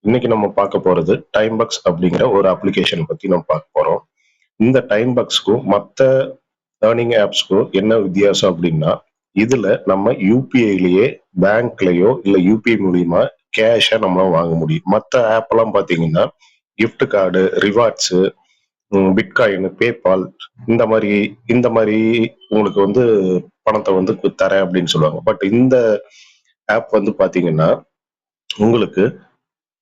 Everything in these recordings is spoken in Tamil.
இன்னைக்கு நம்ம பார்க்க போறது டைம்பக்ஸ் அப்படிங்கிற ஒரு அப்ளிகேஷன் பத்தி நம்ம பார்க்க போறோம். இந்த டைம்பக்ஸ்க்கும் மற்ற ஏர்னிங் ஆப்ஸ்க்கும் என்ன வித்தியாசம் அப்படின்னா, இதுல நம்ம யூபிஐலயே பேங்க்லயோ இல்ல யூபிஐ மூலியமா கேஷா நம்ம வாங்க முடியும். மற்ற ஆப் எல்லாம் பாத்தீங்கன்னா gift card, rewards, bitcoin, PayPal இந்த மாதிரி உங்களுக்கு வந்து பணத்தை வந்து தரேன் அப்படின்னு சொல்லுவாங்க. பட் இந்த ஆப் வந்து பாத்தீங்கன்னா உங்களுக்கு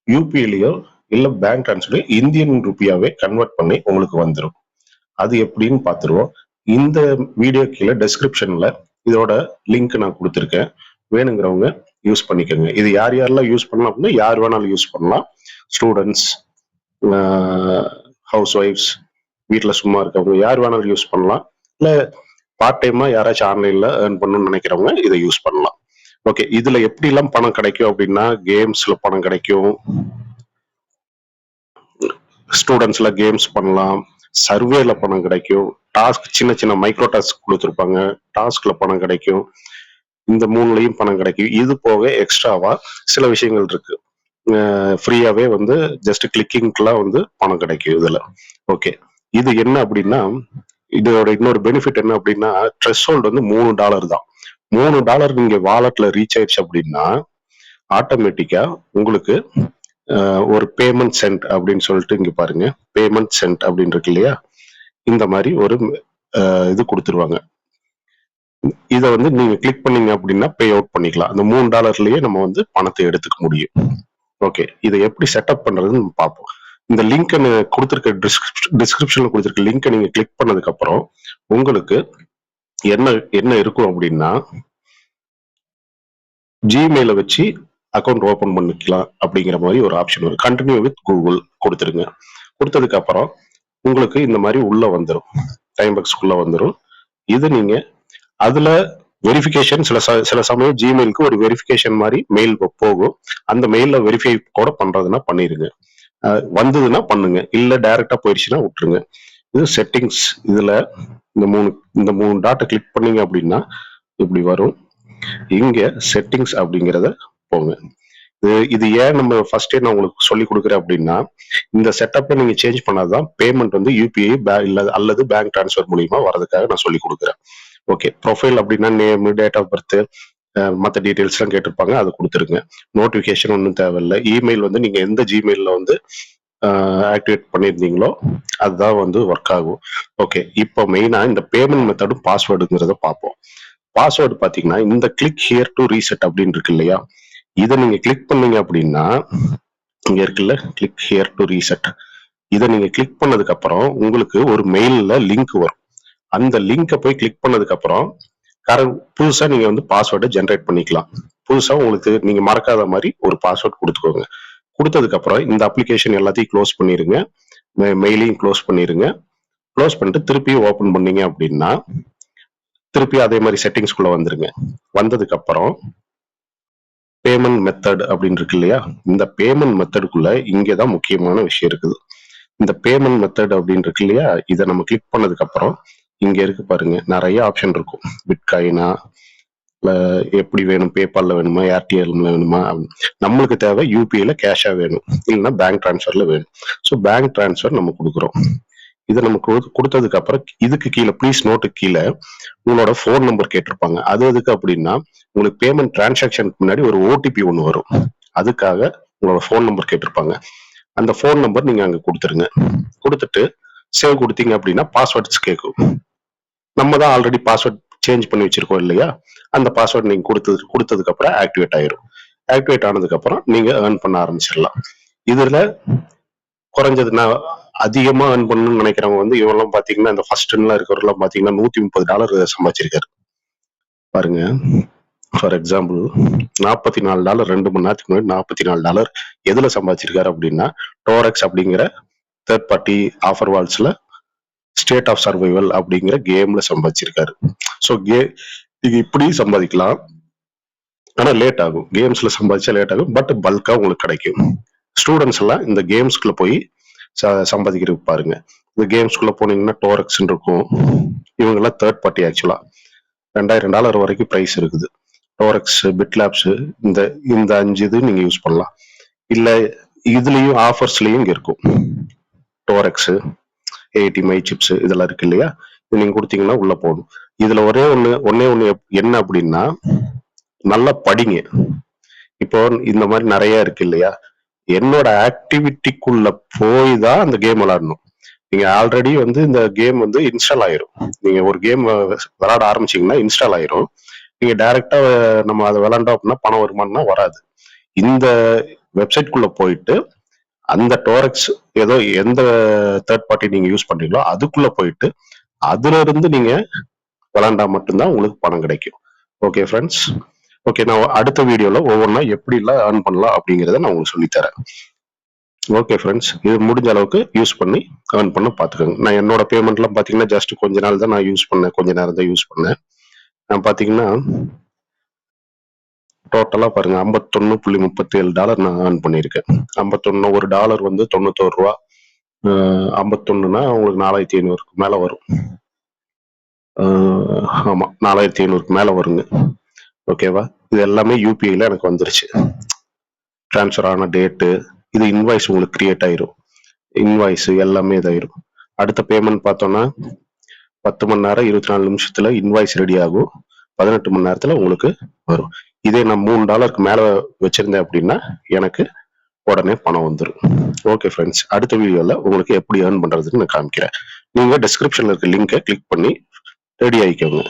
யூபிஐலயோ இல்ல பேங்க் ட்ரான்ஸ்ஃபர் இந்தியன் ருப்பியாவே கன்வெர்ட் பண்ணி உங்களுக்கு வந்துடும். அது எப்படின்னு பார்த்துருவோம். இந்த வீடியோ கீழே டெஸ்கிரிப்ஷன்ல இதோட லிங்க் நான் கொடுத்துருக்கேன். வேணுங்கிறவங்க யூஸ் பண்ணிக்கோங்க. இது யார் யாரெல்லாம் யூஸ் பண்ணலாம் அப்படின்னா யார் வேணாலும் யூஸ் பண்ணலாம். ஸ்டூடெண்ட்ஸ், ஹவுஸ் ஒய்ஃப்ஸ், வீட்டில் சும்மா இருக்கவங்க யார் வேணாலும் யூஸ் பண்ணலாம். இல்லை பார்ட் டைமா யாராச்சும் ஆன்லைன்ல ஏர்ன் பண்ணணும்னு நினைக்கிறவங்க இதை யூஸ் பண்ணலாம். ஓகே, இதுல எப்படி எல்லாம் பணம் கிடைக்கும் அப்படின்னா, கேம்ஸ்ல பணம் கிடைக்கும், ஸ்டூடெண்ட்ஸ்ல கேம்ஸ் பண்ணலாம், சர்வேல பணம் கிடைக்கும், டாஸ்க் சின்ன சின்ன மைக்ரோ டாஸ்க் கொடுத்துருப்பாங்க, டாஸ்க்ல பணம் கிடைக்கும். இந்த மூணுலயும் பணம் கிடைக்கும். இது போக எக்ஸ்ட்ராவா சில விஷயங்கள் இருக்கு. ஃப்ரீயாவே வந்து ஜஸ்ட் கிளிக்கிங்க்குலாம் வந்து பணம் கிடைக்கும் இதுல. ஓகே, இது என்ன அப்படின்னா, இதோட இன்னொரு பெனிஃபிட் என்ன அப்படின்னா, த்ரெஷ்ஹோல்டு வந்து $3 தான். $3 நீங்க வாலெட்ல ரீச் ஆயிடுச்சு அப்படின்னா ஆட்டோமேட்டிக்கா உங்களுக்கு ஒரு பேமெண்ட் சென்ட் அப்படின்னு சொல்லிட்டு இங்க பாருங்க, பேமெண்ட் சென்ட் அப்படின்னு இருக்கு இல்லையா, இந்த மாதிரி ஒரு இது கொடுத்துருவாங்க. இதை வந்து நீங்க கிளிக் பண்ணீங்க அப்படின்னா பே அவுட் பண்ணிக்கலாம். அந்த $3லயே நம்ம வந்து பணத்தை எடுத்துக்க முடியும். ஓகே, இதை எப்படி செட்டப் பண்றதுன்னு நம்ம பார்ப்போம். இந்த லிங்க் கொடுத்துருக்க டிஸ்கிரிப்ஷன்ல கொடுத்துருக்க லிங்கை நீங்க கிளிக் பண்ணதுக்கு அப்புறம் உங்களுக்கு என்ன என்ன இருக்கும் அப்படின்னா, ஜிமெயில வச்சு அக்கௌண்ட் ஓபன் பண்ணிக்கலாம் அப்படிங்கிற மாதிரி ஒரு ஆப்ஷன் வரும். கண்டினியூ வித் கூகுள் கொடுத்துருங்க. கொடுத்ததுக்கு அப்புறம் உங்களுக்கு இந்த மாதிரி உள்ள வந்துடும், டைம்பக்ஸ்க்குள்ள வந்துடும். இது நீங்க அதுல வெரிஃபிகேஷன் சில சமயம் ஜிமெயிலுக்கு ஒரு வெரிஃபிகேஷன் மாதிரி மெயில் போகும். அந்த மெயில வெரிஃபை கூட பண்றதுன்னா பண்ணிருங்க. வந்ததுன்னா பண்ணுங்க, இல்ல டைரக்டா போயிடுச்சுன்னா விட்டுருங்க. இது செட்டிங்ஸ். இதுல இந்த மூணு டாட்டை கிளிக் பண்ணீங்க அப்படின்னா இப்படி வரும். இங்க செட்டிங்ஸ் அப்படிங்கிறத போங்க. இது ஏன் நம்ம ஃபர்ஸ்டே நான் உங்களுக்கு சொல்லி கொடுக்குறேன் அப்படின்னா, இந்த செட்டப்பை நீங்க சேஞ்ச் பண்ணாதான் பேமெண்ட் வந்து யூபிஐ அல்லது பேங்க் டிரான்ஸ்ஃபர் மூலியமா வரதுக்காக நான் சொல்லி கொடுக்குறேன். ஓகே, ப்ரொஃபைல் அப்படின்னா நேம், டேட் ஆஃப் பர்த், மற்ற டீடைல்ஸ் எல்லாம் கேட்டிருப்பாங்க, அதை கொடுத்துருங்க. நோட்டிபிகேஷன் ஒன்றும் தேவையில்லை. இமெயில் வந்து நீங்க எந்த ஜிமெயில வந்து ஆக்டிவேட் பண்ணியிருந்தீங்களோ அதுதான் வந்து ஒர்க் ஆகும். ஓகே, இப்போ மெயினா இந்த பேமெண்ட் மெத்தடும் பாஸ்வேர்டுங்கிறத பார்ப்போம். பாஸ்வேர்டு பாத்தீங்கன்னா இந்த கிளிக் ஹியர் டு ரீசெட் அப்படின்னு இருக்கு இல்லையா, இதை நீங்க கிளிக் பண்ணீங்க அப்படின்னா இங்க இருக்குல்ல கிளிக் ஹியர் டு ரீசெட், இதை நீங்க கிளிக் பண்ணதுக்கு அப்புறம் உங்களுக்கு ஒரு மெயில்ல லிங்க் வரும். அந்த லிங்கை போய் கிளிக் பண்ணதுக்கு அப்புறம் புதுசா நீங்க வந்து பாஸ்வேர்டை ஜென்ரேட் பண்ணிக்கலாம். புதுசா உங்களுக்கு நீங்க மறக்காத மாதிரி ஒரு பாஸ்வேர்ட் கொடுத்துக்கோங்க. கொடுத்ததுக்கு அப்புறம் இந்த அப்ளிகேஷன் எல்லாத்தையும் க்ளோஸ் பண்ணிருங்க, மெயிலையும் க்ளோஸ் பண்ணிருங்க. க்ளோஸ் பண்ணிட்டு திருப்பி ஓபன் பண்ணீங்க அப்படின்னா திருப்பி அதே மாதிரி செட்டிங்ஸ்குள்ள வந்துருங்க. வந்ததுக்கு அப்புறம் பேமெண்ட் மெத்தட் அப்படின்னு இருக்கு இல்லையா, இந்த பேமெண்ட் மெத்தடுக்குள்ள இங்கதான் முக்கியமான விஷயம் இருக்குது. இந்த பேமெண்ட் மெத்தட் அப்படின்னு இருக்கு இல்லையா, இதை நம்ம கிளிக் பண்ணதுக்கு அப்புறம் இங்க இருக்கு பாருங்க, நிறைய ஆப்ஷன் இருக்கும். பிட்காயினா, இல்ல எப்படி வேணும், பேபால்ல வேணுமா, ஏர்டிஎல்ல வேணுமா, நம்மளுக்கு தேவை யூபிஐல கேஷா வேணும், இல்லைன்னா பேங்க் டிரான்ஸ்ஃபர்ல வேணும். ஸோ பேங்க் டிரான்ஸ்ஃபர் நம்ம கொடுக்குறோம். இதை நம்ம கொடுத்ததுக்கு அப்புறம் இதுக்கு கீழே ப்ளீஸ் நோட்டுக்கு கீழே உங்களோட போன் நம்பர் கேட்டிருப்பாங்க. அது எதுக்கு அப்படின்னா, உங்களுக்கு பேமெண்ட் டிரான்சாக்ஷனுக்கு முன்னாடி ஒரு ஓடிபி ஒன்று வரும், அதுக்காக உங்களோட போன் நம்பர் கேட்டிருப்பாங்க. அந்த போன் நம்பர் நீங்க அங்க கொடுத்துருங்க. கொடுத்துட்டு சேவ் கொடுத்தீங்க அப்படின்னா பாஸ்வேர்ட்ஸ் கேட்கும். நம்ம தான் ஆல்ரெடி பாஸ்வேர்ட் சேஞ்ச் பண்ணி வச்சிருக்கோம் இல்லையா, அந்த பாஸ்வேர்ட் நீங்க கொடுத்ததுக்கு அப்புறம் ஆக்டிவேட் ஆயிரும். ஆக்டிவேட் ஆனதுக்கு அப்புறம் நீங்க ஏர்ன் பண்ண ஆரம்பிச்சிடலாம். இதுல குறைஞ்சது நான் அதிகமா ஏர்ன் பண்ணணும்னு நினைக்கிறவங்க வந்து இவெல்லாம் பாத்தீங்கன்னா இந்த ஃபர்ஸ்ட் இருக்கிறவரெல்லாம் பாத்தீங்கன்னா $130 சம்பாதிச்சிருக்காரு பாருங்க. ஃபார் எக்ஸாம்பிள் $44 2 மணி நேரத்துக்கு முன்னாடி $44 எதுல சம்பாதிச்சிருக்காரு அப்படின்னா, டோரெக்ஸ் அப்படிங்கிற தேர்ட் பார்ட்டி ஆஃபர் வால்ஸ்ல ஸ்டேட் ஆஃப் சர்வைவல் அப்படிங்கிற கேம்ல சம்பாதிச்சிருக்காரு. ஸோ இது இப்படி சம்பாதிக்கலாம், ஆனா லேட் ஆகும். கேம்ஸ்ல சம்பாதிச்சா லேட் ஆகும், பட் பல்கா உங்களுக்கு கிடைக்கும். ஸ்டூடெண்ட்ஸ் எல்லாம் இந்த கேம்ஸ்குள்ள போய் சம்பாதிக்கிறதுக்கு பாருங்க. இந்த கேம்ஸ்குள்ள போனீங்கன்னா டோரெக்ஸ் இருக்கும். இவங்க எல்லாம் தேர்ட் பார்ட்டி. ஆக்சுவலா $2000 வரைக்கும் பிரைஸ் இருக்குது. டோரெக்ஸ், பிட்லாப்ஸ், இந்த 5 இது நீங்க யூஸ் பண்ணலாம். இல்ல இதுலயும் ஆஃபர்ஸ்லயும் இருக்கும். டோரெக்ஸ், ஏடி மை சிப்ஸ் இதெல்லாம் இருக்கு இல்லையா? இது நீங்க கொடுத்தீங்கன்னா உள்ள போகும். இதுல ஒன்னே ஒண்ணு என்ன அப்படின்னா, நல்லா படிங்க. இப்போ இந்த மாதிரி நிறைய இருக்கு இல்லையா? என்னோட ஆக்டிவிட்டிக்குள்ள போய் தான் அந்த கேம் விளையாடணும். நீங்க ஆல்ரெடி வந்து இந்த கேம் வந்து இன்ஸ்டால் ஆயிரும். நீங்க ஒரு கேம் விளையாட ஆரம்பிச்சீங்கன்னா இன்ஸ்டால் ஆயிரும். நீங்க டைரக்டா நம்ம அதை விளையாண்டோம் அப்படின்னா பணம் வருமானம்னா வராது. இந்த வெப்சைட்குள்ள போயிட்டு அந்த டோரெக்ஸ் ஏதோ எந்த தேர்ட் பார்ட்டி நீங்க யூஸ் பண்றீங்களோ அதுக்குள்ள போயிட்டு அதுல இருந்து நீங்க விளையாண்டா மட்டும்தான் உங்களுக்கு பணம் கிடைக்கும். Okay friends. ஓகே, நான் அடுத்த வீடியோல ஒவ்வொன்றா எப்படி எல்லாம் ஏர்ன் பண்ணலாம் அப்படிங்கறத நான் உங்களுக்கு சொல்லித்தரேன். ஓகே ஃப்ரெண்ட்ஸ், இது முடிஞ்ச அளவுக்கு யூஸ் பண்ணி ஏர்ன் பண்ண பாத்துக்கோங்க. நான் என்னோட பேமெண்ட்லாம் பாத்தீங்கன்னா ஜஸ்ட் கொஞ்ச நாள் தான் நான் யூஸ் பண்ணேன், கொஞ்ச நேரம் தான் யூஸ் பண்ணேன். நான் பாத்தீங்கன்னா டோட்டலா பாருங்க $51.37 நான் ஏர்ன் பண்ணியிருக்கேன். 51 ஒரு டாலர் வந்து $91. 51னா உங்களுக்கு 4500க்கு மேல வரும். ஆமா, 4500க்கு மேல வருங்க. ஓகேவா? இது எல்லாமே யூபிஐல எனக்கு வந்துருச்சு. டிரான்ஸ்ஃபர் ஆன டேட்டு, இது இன்வாய்ஸ் உங்களுக்கு கிரியேட் ஆயிரும். இன்வாய்ஸ் எல்லாமே இதாயிரும். அடுத்த பேமெண்ட் பார்த்தோம்னா 10 மணி நேரம் 24 நிமிஷத்துல இன்வாய்ஸ் ரெடி ஆகும். 18 மணி நேரத்துல உங்களுக்கு வரும். இதே நான் $3 மேல வச்சிருந்தேன் அப்படின்னா எனக்கு உடனே பணம் வந்துடும். ஓகே ஃப்ரெண்ட்ஸ், அடுத்த வீடியோல உங்களுக்கு எப்படி ஏர்ன் பண்றதுன்னு நான் காமிக்கிறேன். நீங்க டிஸ்கிரிப்ஷன்ல இருக்க லிங்கை கிளிக் பண்ணி ரெடி ஆகிக்கோங்க.